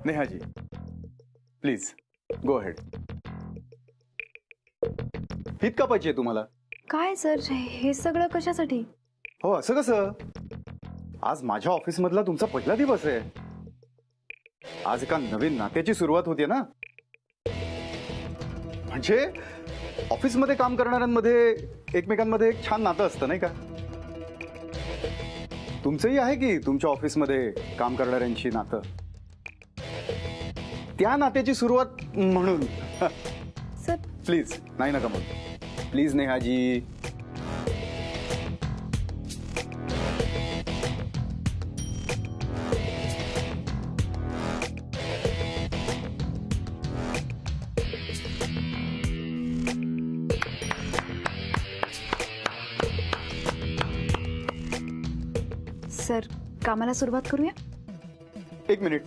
नेहाजी please go ahead. फीत कापायची आहे तुम्हाला? काय सर हे सगळं कशासाठी? हो असं कसं? आज माझ्या ऑफिस मधला तुमचा पहिला दिवस आहे. आज एका नवीन नात्याची सुरुवात होते ना. म्हणजे ऑफिस मध्ये काम करणाऱ्यांमध्ये एकमेकांमध्ये एक छान नातं असतं नाही का? तुमचंही आहे की तुमच्या ऑफिस मध्ये काम करणाऱ्यांची नातं. त्या नात्याची सुरुवात म्हणून. सर प्लीज नाही नका मग. प्लीज नेहाजी. सर कामाला सुरुवात करूया. एक मिनिट.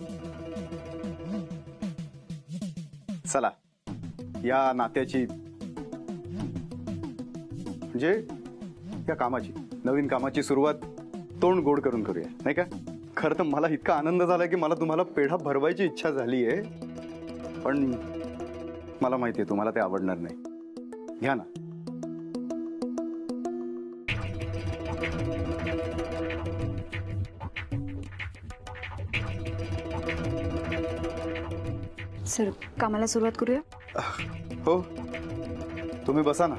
चला या नात्याची म्हणजे या कामाची नवीन कामाची सुरुवात तोंड गोड करून करूया नाही का? खरं तर मला इतका आनंद झाला की मला तुम्हाला पेढा भरवायची इच्छा झाली आहे. पण मला माहिती आहे तुम्हाला ते आवडणार नाही. घ्या ना. सर कामाला सुरुवात करूया. हो तुम्ही बसा ना.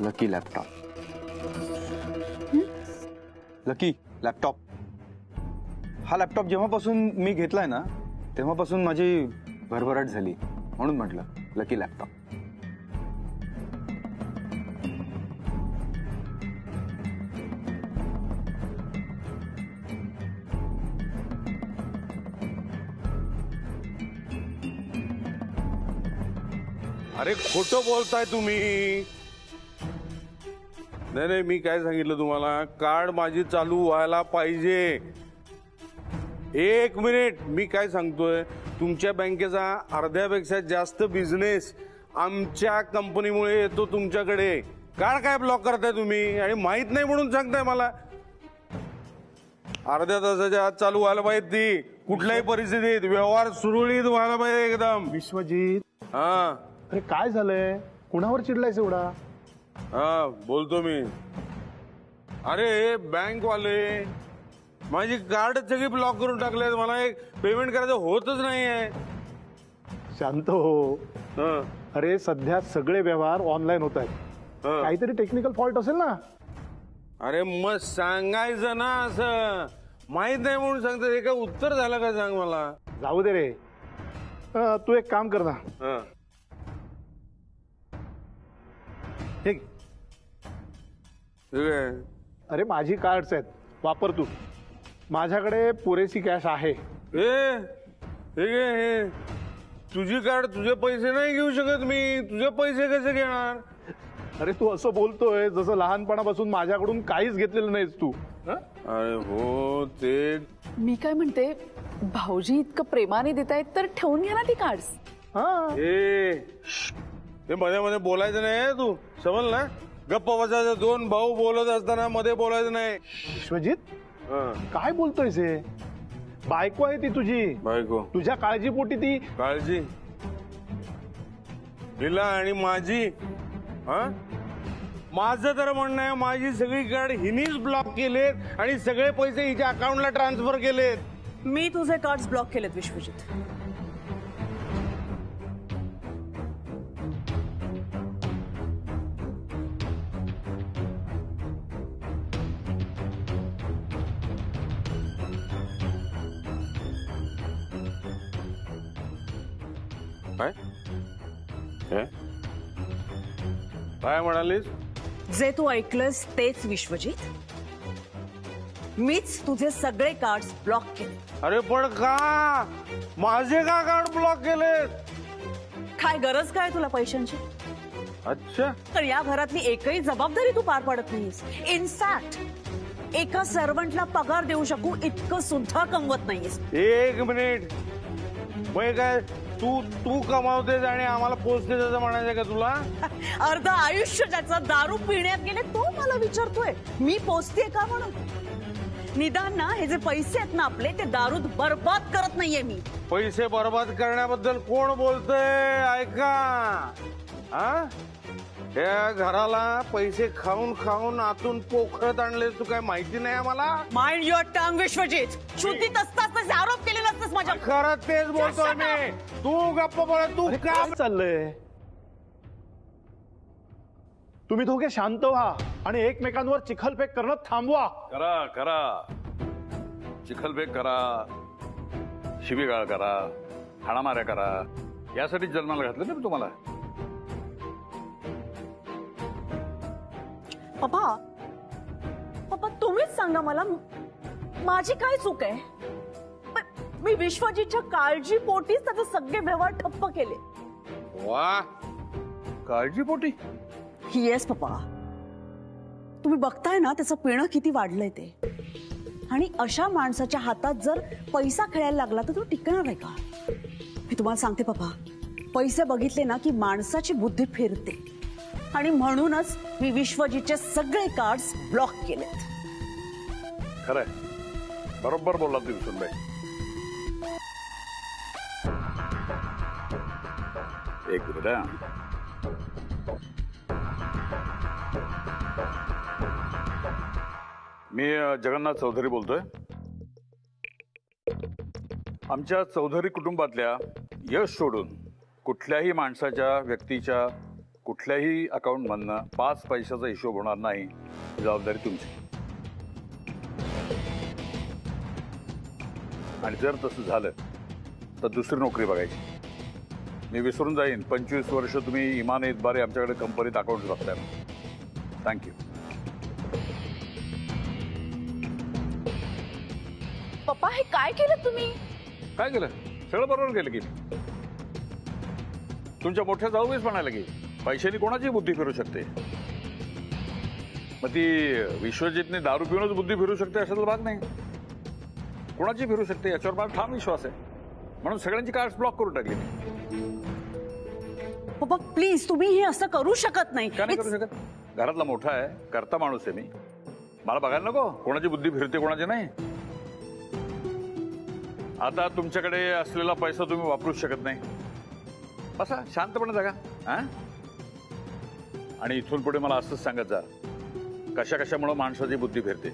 Lucky laptop. Lucky laptop. हा लॅपटॉप जेव्हापासून मी घेतलाय ना तेव्हापासून माझी भरभराट झाली म्हणून म्हटलं लकी लॅपटॉप. अरे खोटं बोलताय तुम्ही. नाही नाही मी काय सांगितलं तुम्हाला? कार्ड माझी चालू व्हायला पाहिजे. एक मिनिट. मी काय सांगतोय, तुमच्या बँकेचा अर्ध्यापेक्षा जास्त बिझनेस आमच्या कंपनीमुळे येतो तुमच्याकडे. कार्ड काय ब्लॉक करताय तुम्ही आणि माहित नाही म्हणून सांगताय मला? अर्ध्या तासाच्या आत चालू व्हायला पाहिजे ती. कुठल्याही परिस्थितीत व्यवहार सुरळीत व्हायला पाहिजे एकदम. विश्वजित, हा अरे काय झालंय? कुणावर चिडलायस एवढा? हा बोलतो मी. अरे बँक वाले माझी कार्ड सगळी ब्लॉक करून टाकले. मला एक पेमेंट करायचं होतच नाहीये. शांत हो. हं, अरे सध्या सगळे व्यवहार ऑनलाईन होत आहेत. हं. काहीतरी टेक्निकल फॉल्ट असेल ना. अरे मग सांगायचं ना. असं माहित नाही म्हणून सांगतात. हे काय उत्तर झालं का सांग मला? जाऊ दे रे. तू एक काम कर ना. हं. ठीक. ठीक आहे. अरे माझी कार्ड्स आहेत, वापर तू. माझ्याकडे पुरेशी कॅश आहे. हे ठीक आहे. हे तुझी कार्ड, तुझे पैसे नाही घेऊ शकत मी. तुझे पैसे कसे घेणार? अरे तू असं बोलतोय जसं लहानपणापासून माझ्याकडून काहीच घेतलेलं नाहीस तू. अरे हो ते मी काय म्हणते, भाऊजी इतकं प्रेमाने देत आहेत तर ठेवून घ्या ना ती कार्ड्स. ते मध्ये मध्ये बोलायचं नाही. तू समज ना. गप्प बसायचं. दोन भाऊ बोलत असताना मध्ये बोलायचं नाही. विश्वजित, हं. काय बोलतोयस हे? बायको आहे ती तुझी. बायको तुझ्या काळजीपोटी ती. काळजी हिला आणि माझी. हा माझं तर म्हणणं आहे, माझी सगळी कार्ड हिनीच ब्लॉक केलेत आणि सगळे पैसे हिच्या अकाउंटला ट्रान्सफर केलेत. मी तुझे कार्ड्स ब्लॉक केलेत विश्वजित. काय काय म्हणालीस? जे तू ऐकलंस तेच विश्वजित. मीच तुझे सगळे कार्ड्स ब्लॉक केले. अरे पण का माझे का कार्ड ब्लॉक केलेत? काय गरज काय तुला पैशांची? अच्छा, तर या घरातली एकही जबाबदारी तू पार पाडत नाहीस. इनफॅक्ट एका सर्वंटला पगार देऊ शकू इतकं सुद्धा कमवत नाहीस. एक मिनिट. मग काय तू तू कमावतेस आणि आम्हाला पोचते त्याचं म्हणायचं का तुला? अर्ध आयुष्य ज्याचं दारू पिण्यात गेले तो मला विचारतोय मी पोचते का म्हणून. निदान ना हे जे पैसे आहेत ना आपले ते दारूत बर्बाद करत नाहीये मी. पैसे बर्बाद करण्याबद्दल कोण बोलतंय? ऐका, हा या घराला पैसे खाऊन खाऊन आतून पोखरत आणले, तू काय माहिती नाही आम्हाला? Mind your tongue Vishwajit. शुद्धीत असताच तसे आरोप केले नसतेस माझ्या. खरं तेच बोलतोय मी. तू गप्प बोल. तू अरे का काय चाललंय? तुम्ही दोघे शांत व्हा आणि एकमेकांवर चिखलफेक करणं थांबवा. करा करा, चिखलफेक करा, शिवीगाळ करा, हाणामाऱ्या करा, यासाठी जन्माला घातलं ना मी तुम्हाला. पप्पा पप्पा तुम्हीच सांगा मला माझी काय चूक आहे? मी विश्वजीतच्या काळजीपोटीच त्याचे सगळे व्यवहार ठप्प केले. वा, काळजीपोटी? येस पप्पा, तुम्ही बघताय ना त्याचं पिणं किती वाढलंय ते. आणि अशा माणसाच्या हातात जर पैसा खेळायला लागला तर तो टिकणार आहे का? मी तुम्हाला सांगते पप्पा, पैसे बघितले ना की माणसाची बुद्धी फिरते. आणि म्हणूनच मी विश्वजीतचे सगळे कार्ड्स ब्लॉक केलेत. खरंय, बरोबर बोलला तुम्ही सुनबाई. एक मिनिट हा. मी जगन्नाथ चौधरी बोलतोय. आमच्या चौधरी कुटुंबातल्या यश सोडून कुठल्याही माणसाच्या, व्यक्तीच्या कुठल्याही अकाउंटमधनं 5 पैशाचा हिशोब होणार नाही. ही जबाबदारी तुमची. आणि जर तसं झालं तर दुसरी नोकरी बघायची. मी विसरून जाईन 25 वर्ष तुम्ही इमान इतबारे आमच्याकडे कंपनीत अकाउंट बघताय. थँक्यू. पप्पा हे काय केलं तुम्ही? काय केलं? सगळं बरोबर केलं की. तुमच्या मोठ्या जाऊबाईच म्हणायला की पैशाने कोणाची बुद्धी फिरू शकते. मग ती विश्वजितने दारू पिऊनच बुद्धी फिरू शकते अशातला भाग नाही. कोणाची फिरू शकते याच्यावर मला ठाम विश्वास आहे. म्हणून सगळ्यांची कार्ड्स ब्लॉक करून टाकली. पप्पा प्लीज तुम्ही हे असं करू शकत नाही. का नाही करू शकत? घरातला मोठा आहे, करता माणूस आहे मी. मला बघायला नको कोणाची बुद्धी फिरते कोणाची नाही. आता तुमच्याकडे असलेला पैसा तुम्ही वापरूच शकत नाही. बसा शांतपणे जागा. हा, आणि इथून पुढे मला असंच सांगत जा कशा कशामुळे माणसाची बुद्धी फिरते.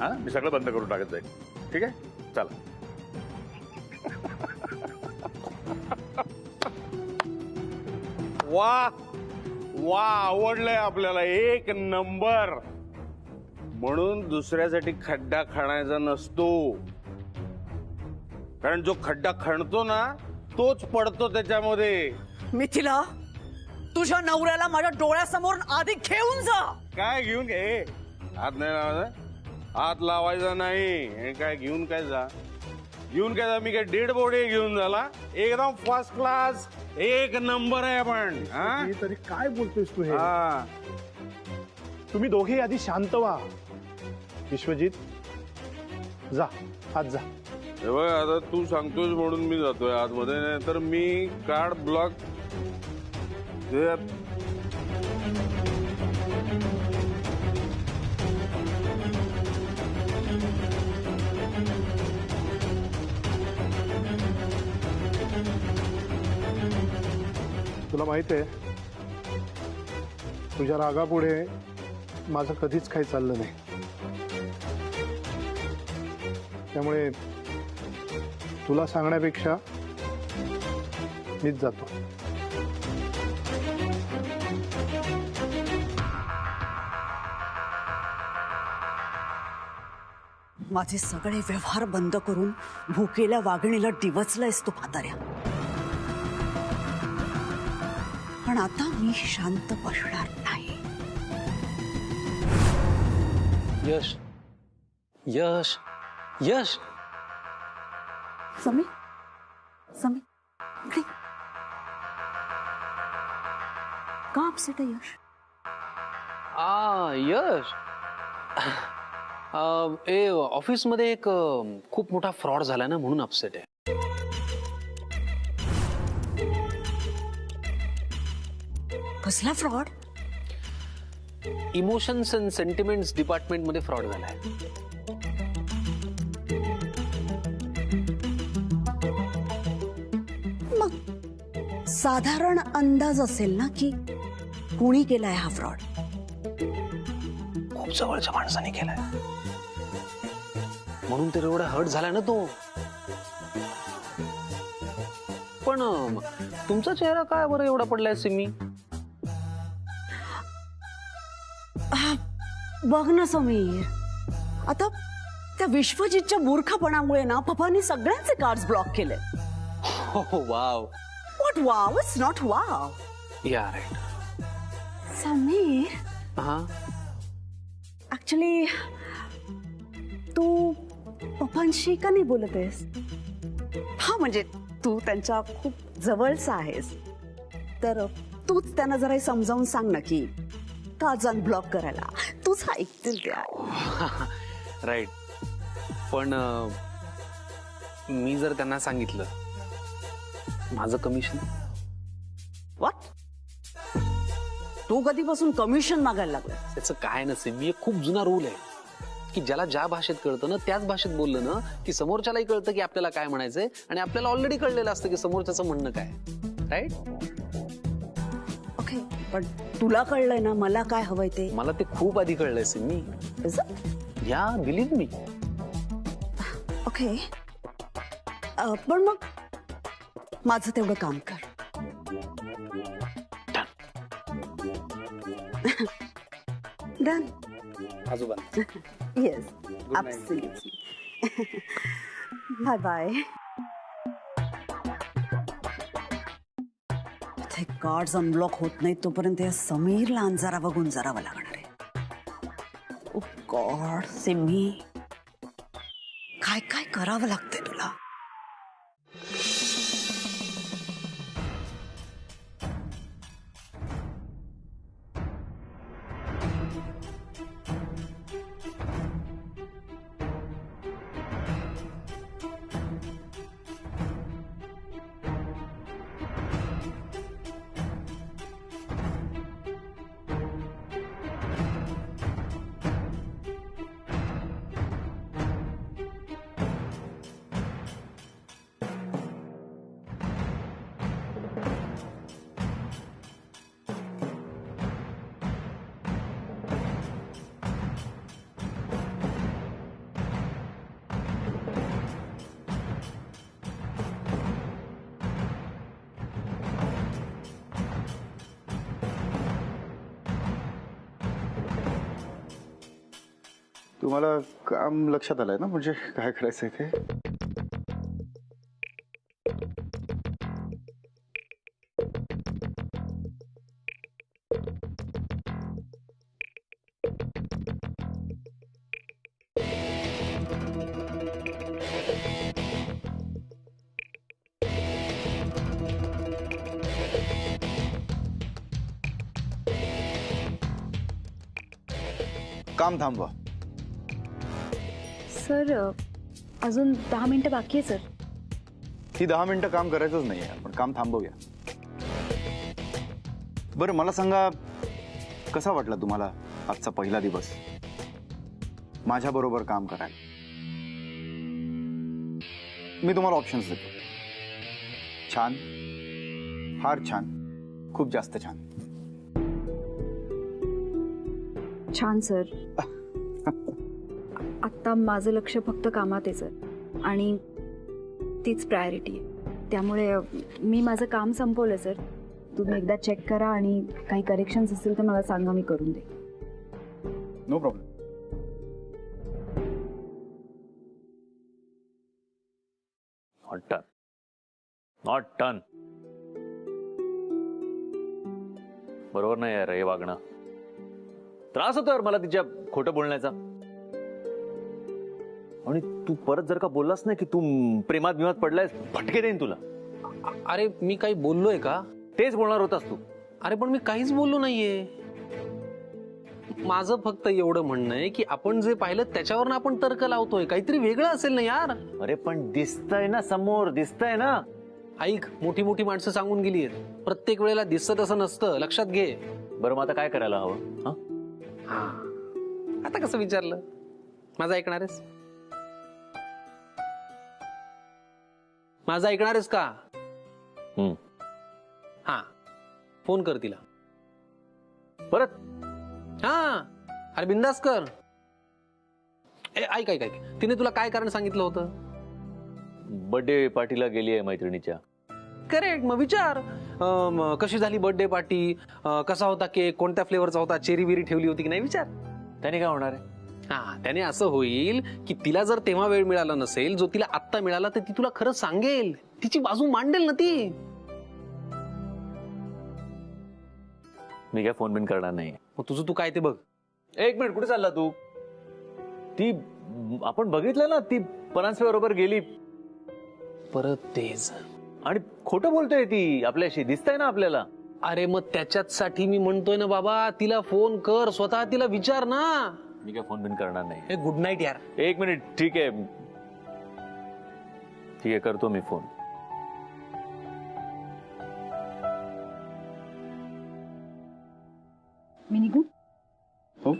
हा, मी सगळं बंद करून टाकत जाईल. ठीक आहे, चला. वा वा, आवडलंय आपल्याला. एक नंबर. म्हणून दुसऱ्यासाठी खड्डा खणायचा नसतो, कारण जो खड्डा खणतो ना तोच पडतो त्याच्यामध्ये. मिथिला तुझ्या नवऱ्याला माझ्या डोळ्यासमोर आधी घेऊन जा. काय घेऊन घे? हात नाही लावायचा, हात लावायचा नाही. हे काय घेऊन काय जा? घेऊन काय जा? मी काय डेड बॉडी घेऊन झाला? एकदम फर्स्ट क्लास, एक नंबर आहे. आपण ही तरी काय बोलतोयस तू हे? हा, तुम्ही दोघे आधी शांत व्हा. विश्वजित जा, आत जा. हे बघ, आता तू सांगतोय म्हणून मी जातोय आतमध्ये, नाही तर मी कार्ड ब्लॉक. तुला माहित आहे तुझ्या रागापुढे माझं कधीच काही चाललं नाही. त्यामुळे तुला सांगण्यापेक्षा मीच जातो. माझे सगळे व्यवहार बंद करून भुकेल्या वाघिणीला डिवचलंयस तू म्हाताऱ्या. पण आता मी शांत बसणार नाही. यश, यश यश समीर समीर इकडे. का अपसेट आहे यश? यश ऑफिसमध्ये एक खूप मोठा फ्रॉड झाला ना, म्हणून अपसेट आहे. कसला fraud? Emotions and sentiments department मध्ये फ्रॉड झालाय. मग साधारण अंदाज असेल ना की कुणी केलाय हा फ्रॉड? खूप जवळच्या माणसाने केलाय, म्हणून तर एवढा हर्ट झालाय ना तो. पण तुमचा चेहरा काय बरं एवढा पडलाय सिमी? बघ ना समीर, आता त्या विश्वजितच्या मूर्खपणामुळे ना पप्पांनी सगळ्यांचे कार्ड्स ब्लॉक केले. हो wow. What wow? It's not wow. या राईट. समीर, हा ऍक्च्युली तू पप्पांशी का नाही बोलत आहेस? हा म्हणजे तू त्यांच्या खूप जवळचा आहेस, तर तूच त्यांना जरा समजावून सांग ना की का अनब्लॉक करायला. तूच ऐकतील त्या. राईट. पण मी जर त्यांना सांगितलं माझं कमिशन. व्हॉट? तू कधीपासून कमिशन मागायला लागला? त्याचं काय नसेल, मी एक खूप जुना रूल आहे की ज्याला ज्या भाषेत कळतं ना त्याच भाषेत बोललं ना की समोरच्यालाही कळतं की आपल्याला काय म्हणायचंय, आणि आपल्याला ऑलरेडी कळलेलं असतं की समोरच्याचं म्हणणं काय. राईट? ओके, पण तुला कळलंय ना मला काय हवंय ते? मला ते खूप आधी कळलंय सिमी. या बिलीव्ह मी. ओके, पण मग माझं तेवढं काम कर. डन. आजोबा. Yes, absolutely. Bye bye. ते कार्ड्स अनब्लॉक होत नाहीत तोपर्यंत या समीरला अंजारा बघून जरावं लागणार आहे. ओ गॉड, सिमी, काय काय करावं लागतंय तुला? तुम्हाला काम लक्षात आलंय ना, म्हणजे काय करायचंय ते? काम थांबवा. सर अजून 10 मिनिटं बाकी आहे सर. ही 10 मिनिटं काम करायचंच नाहीये, आपण काम थांबवूया. बरं मला सांगा, कसा वाटला तुम्हाला आजचा पहिला दिवस माझ्या बरोबर काम करायला? मी तुम्हाला ऑप्शन्स देतो. छान, फार छान, खूप जास्त छान. छान सर. आत्ता माझं लक्ष फक्त कामात आहे सर, आणि तीच प्रायोरिटी आहे. त्यामुळे मी माझं काम संपवलं सर. तुम्ही एकदा चेक करा आणि काही करेक्शन्स असतील तर मला सांगा, मी करून दे. No problem. Not done. Not done. बरोबर नाही यार हे वागणं. त्रास होतो यार मला तिच्या खोटं बोलण्याचा. आणि तू परत जर का बोललास ना की तू प्रेमात बिमात पडलायस, फटके देईन तुला. अरे मी काही बोललोय का? तेच बोलणार होतास तू. अरे पण मी काहीच बोललो नाहीये. माझं फक्त एवढं म्हणणं आहे की आपण जे पाहिलं त्याच्यावर आपण तर्क लावतोय. काहीतरी वेगळं असेल ना यार. अरे पण दिसतंय ना समोर, दिसतंय ना. ऐक, मोठी मोठी माणसं सांगून गेली आहेत, प्रत्येक वेळेला दिसत असं नसतं, लक्षात घे. बरं मग आता काय करायला हवं? हा, आता कसं विचारलं? माझं ऐकणार आहेस? माझं ऐकणार आहेस का? हा, फोन कर तिला परत. हा, अरे बिंदास कर. ऐक ऐक ऐक, तिने तुला काय कारण सांगितलं होतं? बर्थडे पार्टीला गेली आहे मैत्रिणीच्या. करेक्ट. मग विचार, कशी झाली बर्थडे पार्टी, कसा होता केक, कोणत्या फ्लेवरचा होता, चेरी बिरी ठेवली होती की नाही, विचार. त्याने काय होणार आहे? हा, त्याने असं होईल की तिला जर तेव्हा वेळ मिळाला नसेल जो तिला आत्ता मिळाला, तर ती तुला खरं सांगेल, तिची बाजू मांडेल ना ती. मी काय फोन बिन करणार नाही. मग तुझं तू काय ते बघ. एक मिनिट, कुठे चालला तू? ती आपण बघितलं ना, ती परांजपे बरोबर गेली. परत तेच. आणि खोटं बोलतोय ती आपल्याशी, दिसतंय ना आपल्याला. अरे मग त्याच्यासाठी मी म्हणतोय ना बाबा, तिला फोन कर, स्वतः तिला विचार ना. मी काय फोन बिन करणार नाही. गुड नाईट यार. एक मिनिट, ठीक आहे ठीक आहे, करतो मी फोन. मी निघू? हो.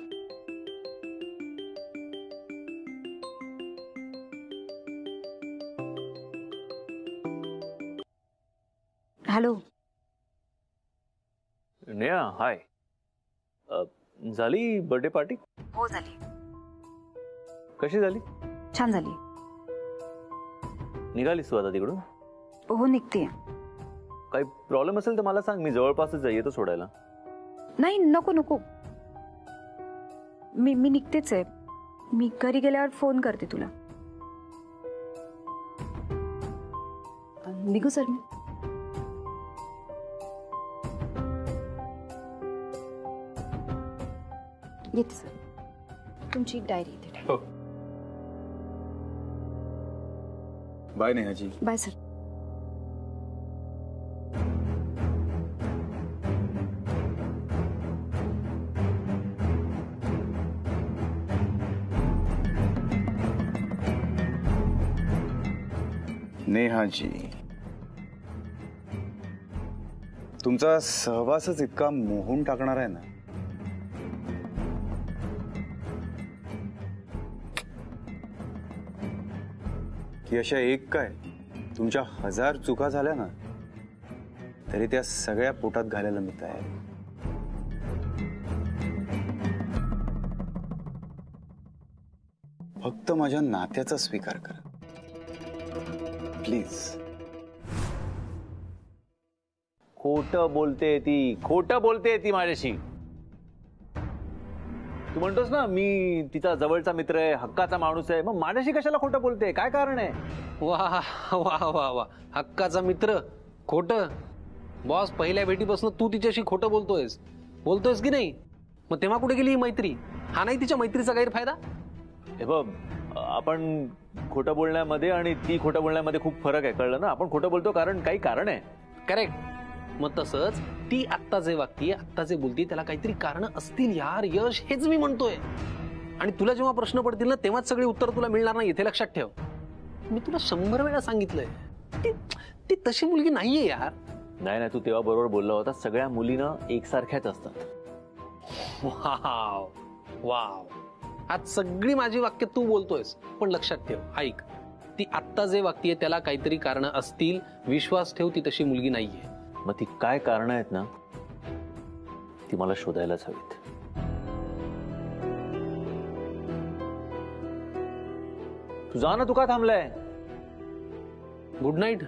हॅलो. नेहा, हाय. झाली बर्थडे पार्टी? हो झाली. कशी झाली? छान झाली. निघालीस तू आता तिकडून? हो, निघते. काही प्रॉब्लेम असेल तर मला सांग, मी जवळपासच आहे, येतो सोडायला. नाही, नको नको, मी निघतेच आहे. मी घरी गेल्यावर फोन करते तुला. निघू सर मी? येते सर. तुमची डायरी इथे. हो. बाय नेहाजी. Bye sir. नेहाजी, तुमचा सहवासच इतका मोहून टाकणार आहे ना, की अशा एक काय तुमच्या 1000 चुका झाल्या ना, तरी त्या सगळ्या पोटात घालायला मी तयार आहे. फक्त माझ्या नात्याचा स्वीकार करा प्लीज. खोटं बोलते ती, खोटं बोलते ती माझ्याशी. तू म्हणतोस ना मी तिचा जवळचा मित्र आहे, हक्काचा माणूस आहे, मग माझ्याशी कशाला खोटं बोलते? काय कारण आहे? वा वा वा वा, हक्काचा मित्र, खोटं. बॉस, पहिल्या भेटीपासून तू तिच्याशी खोटं बोलतोयस की नाही? मग तेव्हा कुठे गेली ही मैत्री? हा नाही तिच्या मैत्रीचा गैरफायदा? हे बघ, आपण खोटं बोलण्यामध्ये आणि ती खोटं बोलण्यामध्ये खूप फरक आहे, कळलं ना? आपण खोटं बोलतो कारण काही कारण आहे. करेक्ट. मग तसंच ती आत्ता जे वागतीये, आत्ता जे बोलतीये, त्याला काहीतरी कारण असतील यार, यश, हेच मी म्हणतोय. आणि तुला जेव्हा प्रश्न पडतील ना, तेव्हाच सगळी उत्तर तुला मिळणार नाही, हे लक्षात ठेव. मी तुला 100 वेळा सांगितलंय, ती तशी मुलगी नाहीये यार. नाही, तू तेव्हा बरोबर बोलला होता, सगळ्या मुलींना एकसारख्याच असतात. वाव वाव, आज सगळी माझी वाक्य तू बोलतोयस, पण लक्षात ठेव, ऐक, ती आत्ता जे वागतीये त्याला काहीतरी कारण असतील. विश्वास ठेव, ती तशी मुलगी नाहीये. मग ती काय कारण आहेत ना, ती मला शोधायलाच हवीत. तू जा ना, तू का थांबलाय? Good night.